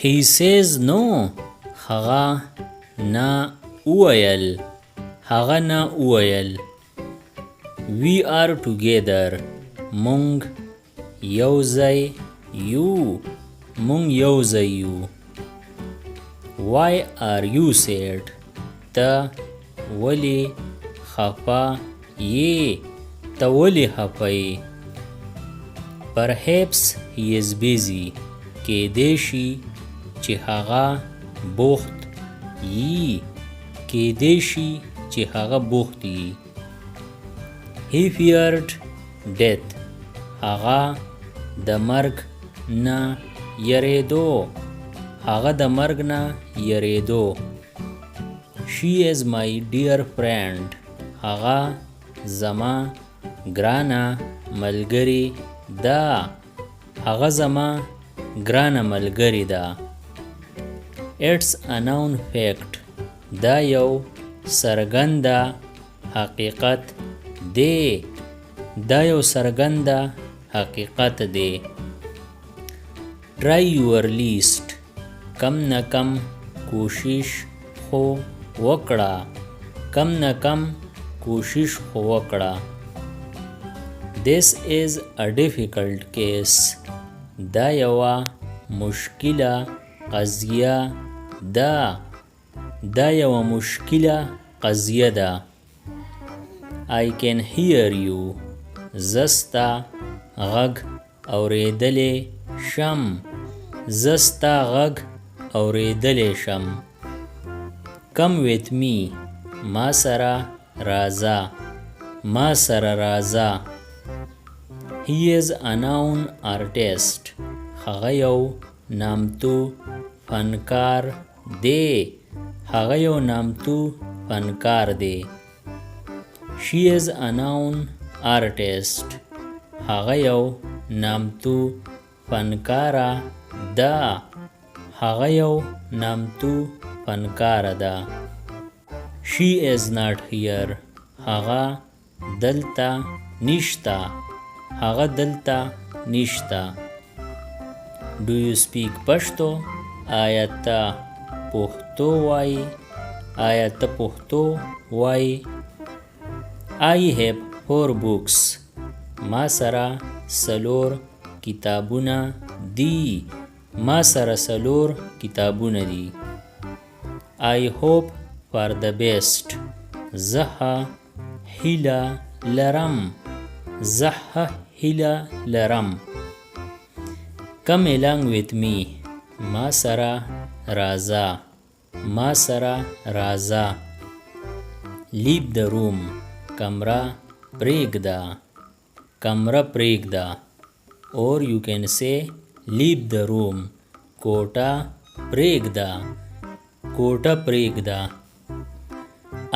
He says no. هغه نه وویل. هغه نه وویل. We are together. مونږ یوځای یو. مونږ یوځای یو. Why are you sad? ته ولې خفه یې؟ ته ولې خفه یې؟ Perhaps he is busy. کیدای شي چې هغه بوخت یي. کیدای شي چې هغه بوخت یي. He feared death. هغه د مرګ نه یریدو. هغه د مرګ نه یریدو. She is my dear friend. هغه زما ګرانه ملګری ده. هغه زما ګرانه ملګری ده. It's a known fact. دا یو څرګنده حقیقت دی. دا یو څرګنده حقیقت دی. Try your least. کم نه کم کوشش خو وکړه. کم نه کم کوشش خو وکړه. This is a difficult case. دا یوه مشکله قضیه ده. دا یوه مشکله قضیه ده. I can hear you. زه ستا غږ اورېدلی شم. زه ستا غږ اورېدلی شم. Come with me. ما سره راځه. ما سره راځه. He is a known artist. هغه یو نامتو فنکار دی. هغه یو نامتو فنکار دی. She is a known artist. هغه یو نامتو فنکاره ده. هغه یو نامتو فنکاره ده. She is not here. هغه دلته نشته. هغه دلته نشته. Do you speak پښتو؟ آیا ته پښتو وایې؟ آیا ته پښتو وایې؟ I have 4 books. ما سره 4 کتابونه دي. ما سره 4 کتابونه دي. I hope for the best. زه هیله لرم. زه هیله لرم. Come along with me. ما سره راځه. ما سره راځه. Leave the room. کمره پرېږده. کمره پرېږده. Or you can say leave the room. کوټه پرېږده. کوټه پرېږده.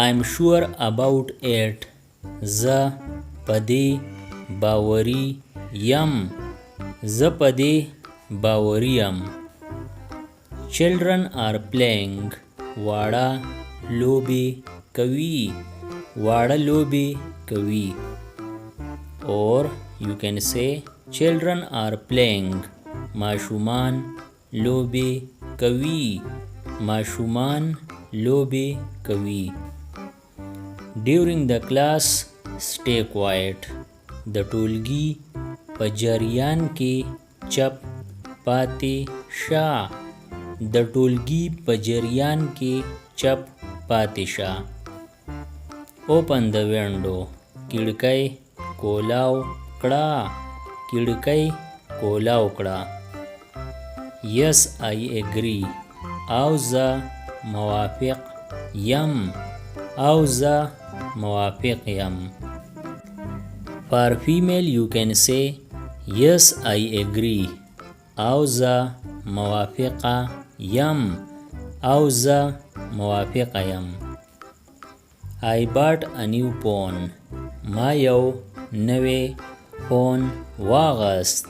I'm sure about it. زه په دې باوري یم. زه په دې باوري یم. Children are playing. واړه لوبې کوي. واړه لوبې کوي. Or you can say children are playing. ماشومان لوبې کوي. ماشومان لوبې کوي. During the class stay quiet. د ټولګي په جریان کې چپ پاتې شه. د ټولګي په جریان کې چپ پاتې شه. Open the window. کړکۍ کولاو کړه. کړکۍ کولاو کړه. Yes, I agree. او زه موافق یم. او زه موافق یم. For female you can say yes, I agree. او زه موافقه یم. او زه موافقه یم. I bought a new phone. ما یو نوی فون واغست.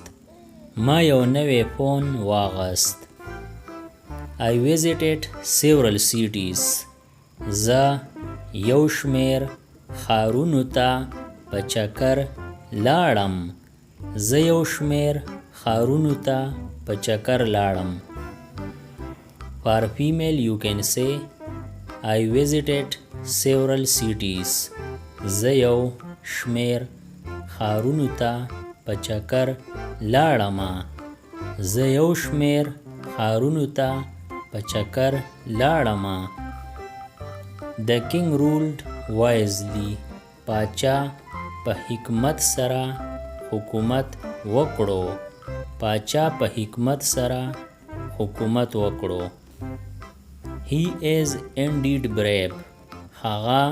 ما یو نوی فون واغست. I visited several cities. زه یو شمیر ښارونو ته په چکر لاړم. زه یو شمیر ښارونو ته په چکر لاړم. For female you can say I visited several cities. زه یو شمیر ښارونو ته په چکر لاړمه. زه یو شمیر ښارونو ته په چکر لاړمه. The king ruled wisely. پاچا په حکمت سره حکومت وکړو. پاچا په حکمت سره حکومت وکړو. He is indeed brave. هغه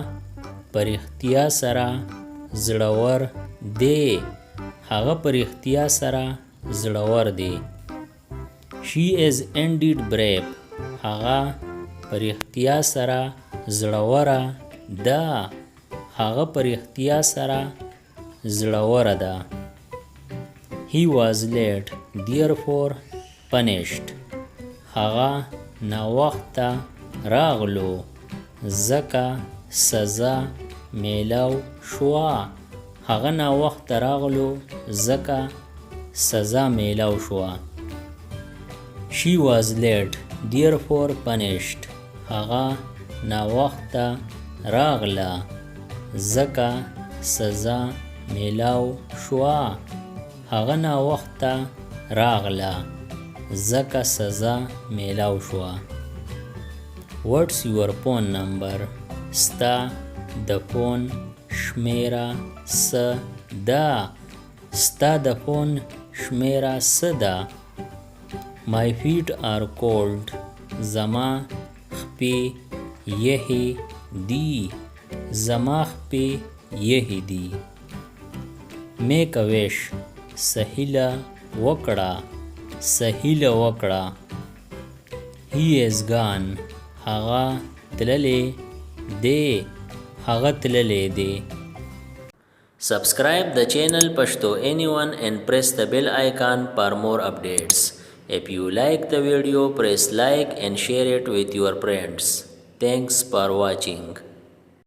پر اختیا سره زړور دی. هغه پر اختیا سره زړور دی. She is indeed brave. هغه پر اختیا سره زړوره ده. هغه پر اختیا سره زړوره ده. He was late, therefore punished. هغه ناوخته راغلو ځکه سزا میلاو شوه. هغه ناوخته راغلو ځکه سزا میلاو شوه. She was late, therefore punished. هغه ناوخته راغله ځکه سزا میلاو شوه. هغه ناوخته راغله ځکه سزا میلاو شوه. What's your phone number? ستا د فون شمیره څه ده؟ ستا د فون شمیره څه ده؟ My feet are cold. زما خپې یخې دي. زما خپې یخې دي. Make a wish. سهیله وکړه. سهیله وکړه. He is gone. هغه تللی دی. هغه تللی دی. Subscribe the channel Pashto Anyone and press the bell icon for more updates. If you like the video, press like and share it with your friends. Thanks for watching.